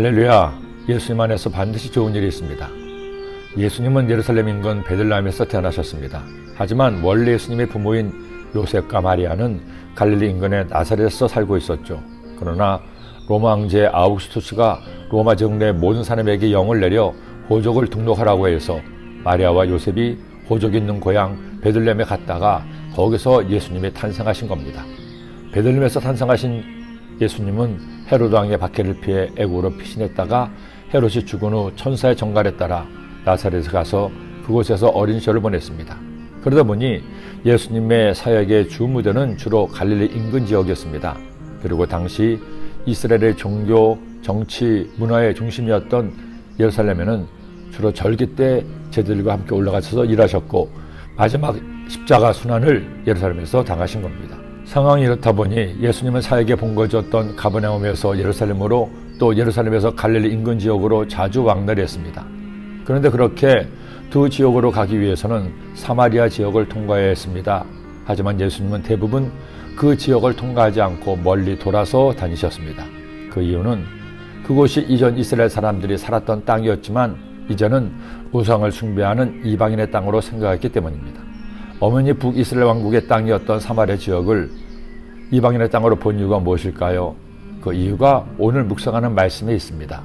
할렐루야, 예수님 안에서 반드시 좋은 일이 있습니다. 예수님은 예루살렘 인근 베들레헴에서 태어나셨습니다. 하지만 원래 예수님의 부모인 요셉과 마리아는 갈릴리 인근의 나사렛에서 살고 있었죠. 그러나 로마 황제 아우구스투스가 로마 정례 모든 사람에게 영을 내려 호족을 등록하라고 해서 마리아와 요셉이 호족 있는 고향 베들레헴에 갔다가 거기서 예수님이 탄생하신 겁니다. 베들레헴에서 탄생하신 예수님은 헤로드 왕의 박해를 피해 애국으로 피신했다가 헤롯이 죽은 후 천사의 정갈에 따라 나사렛에 가서 그곳에서 어린 시절을 보냈습니다. 그러다 보니 예수님의 사역의 주 무대는 주로 갈릴리 인근 지역이었습니다. 그리고 당시 이스라엘의 종교, 정치, 문화의 중심이었던 예루살렘에는 주로 절기 때 제자들과 함께 올라가셔서 일하셨고 마지막 십자가 순환을 예루살렘에서 당하신 겁니다. 상황이 이렇다 보니 예수님은 사역에 본거지였던 가버나움에서 예루살렘으로 또 예루살렘에서 갈릴리 인근 지역으로 자주 왕래를 했습니다. 그런데 그렇게 두 지역으로 가기 위해서는 사마리아 지역을 통과해야 했습니다. 하지만 예수님은 대부분 그 지역을 통과하지 않고 멀리 돌아서 다니셨습니다. 그 이유는 그곳이 이전 이스라엘 사람들이 살았던 땅이었지만 이제는 우상을 숭배하는 이방인의 땅으로 생각했기 때문입니다. 어머니 북이스라엘 왕국의 땅이었던 사마리아 지역을 이방인의 땅으로 본 이유가 무엇일까요? 그 이유가 오늘 묵상하는 말씀에 있습니다.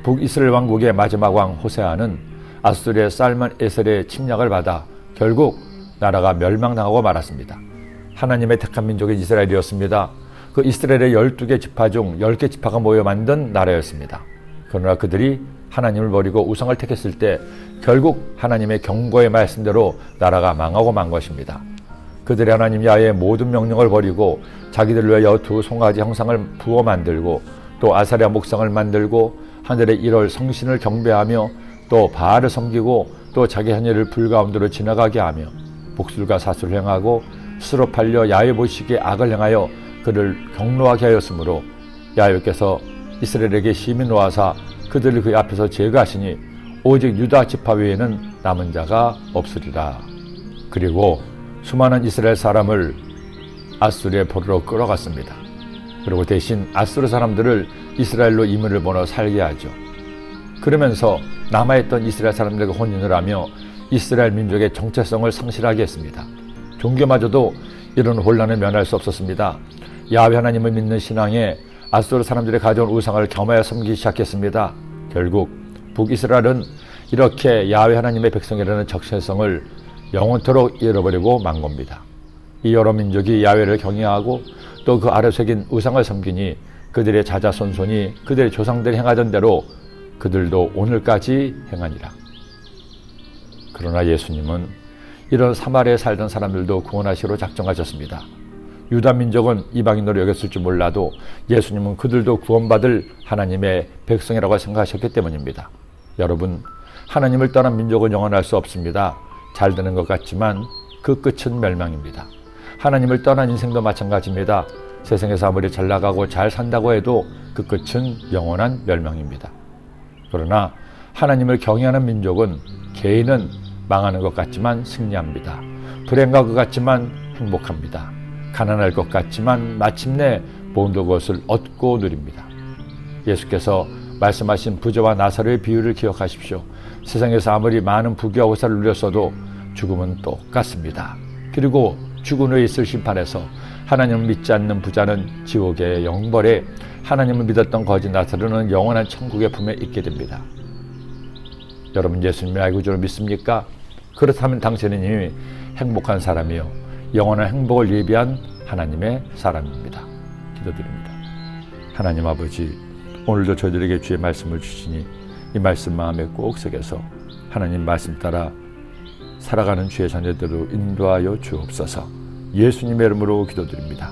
북이스라엘 왕국의 마지막 왕 호세아는 아수르의 살만 에셀의 침략을 받아 결국 나라가 멸망당하고 말았습니다. 하나님의 택한 민족이 이스라엘이었습니다. 그 이스라엘의 12개 지파 중 10개 지파가 모여 만든 나라였습니다. 그러나 그들이 하나님을 버리고 우상을 택했을 때 결국 하나님의 경고의 말씀대로 나라가 망하고 만 것입니다. 그들이 하나님 야훼의 모든 명령을 버리고 자기들 위하여 두 송아지 형상을 부어 만들고 또 아사랴 목상을 만들고 하늘의 1월 성신을 경배하며 또 바알을 섬기고 또 자기 하늘을 불 가운데로 지나가게 하며 복술과 사술을 행하고 스스로 팔려 야훼 보시기에 악을 행하여 그를 경노하게 하였으므로 야훼께서 이스라엘에게 심히 노하사 그들을 그 앞에서 제거하시니 오직 유다 지파 외에는 남은 자가 없으리라. 그리고 수많은 이스라엘 사람을 아수르의 포로로 끌어갔습니다. 그리고 대신 아수르 사람들을 이스라엘로 이민을 보내 살게 하죠. 그러면서 남아있던 이스라엘 사람들과 혼인을 하며 이스라엘 민족의 정체성을 상실하게 했습니다. 종교마저도 이런 혼란을 면할 수 없었습니다. 야훼 하나님을 믿는 신앙에 아수르 사람들이 가져온 우상을 겸하여 섬기기 시작했습니다. 결국 북이스라엘은 이렇게 야훼 하나님의 백성이라는 정체성을 영원토록 잃어버리고 만 겁니다. 이 여러 민족이 야훼를 경외하고 또 그 아래 새긴 우상을 섬기니 그들의 자자손손이 그들의 조상들이 행하던 대로 그들도 오늘까지 행하니라. 그러나 예수님은 이런 사마리아에 살던 사람들도 구원하시기로 작정하셨습니다. 유다 민족은 이방인으로 여겼을 줄 몰라도 예수님은 그들도 구원받을 하나님의 백성이라고 생각하셨기 때문입니다. 여러분, 하나님을 떠난 민족은 영원할 수 없습니다. 잘 되는 것 같지만 그 끝은 멸망입니다. 하나님을 떠난 인생도 마찬가지입니다. 세상에서 아무리 잘 나가고 잘 산다고 해도 그 끝은 영원한 멸망입니다. 그러나 하나님을 경외하는 민족은 개인은 망하는 것 같지만 승리합니다. 불행과 것 같지만 행복합니다. 가난할 것 같지만 마침내 모든 것을 얻고 누립니다. 예수께서 말씀하신 부자와 나사로의 비유를 기억하십시오. 세상에서 아무리 많은 부귀와 호사를 누렸어도 죽음은 똑같습니다. 그리고 죽은 후에 있을 심판에서 하나님을 믿지 않는 부자는 지옥의 영벌에, 하나님을 믿었던 거짓 나사로는 영원한 천국의 품에 있게 됩니다. 여러분, 예수님을 알고 주로 믿습니까? 그렇다면 당신은 이미 행복한 사람이요 영원한 행복을 예비한 하나님의 사람입니다. 기도드립니다. 하나님 아버지, 오늘도 저희들에게 주의 말씀을 주시니 이 말씀 마음에 꼭 새겨서 하나님 말씀 따라 살아가는 주의 자녀들로 인도하여 주옵소서. 예수님의 이름으로 기도드립니다.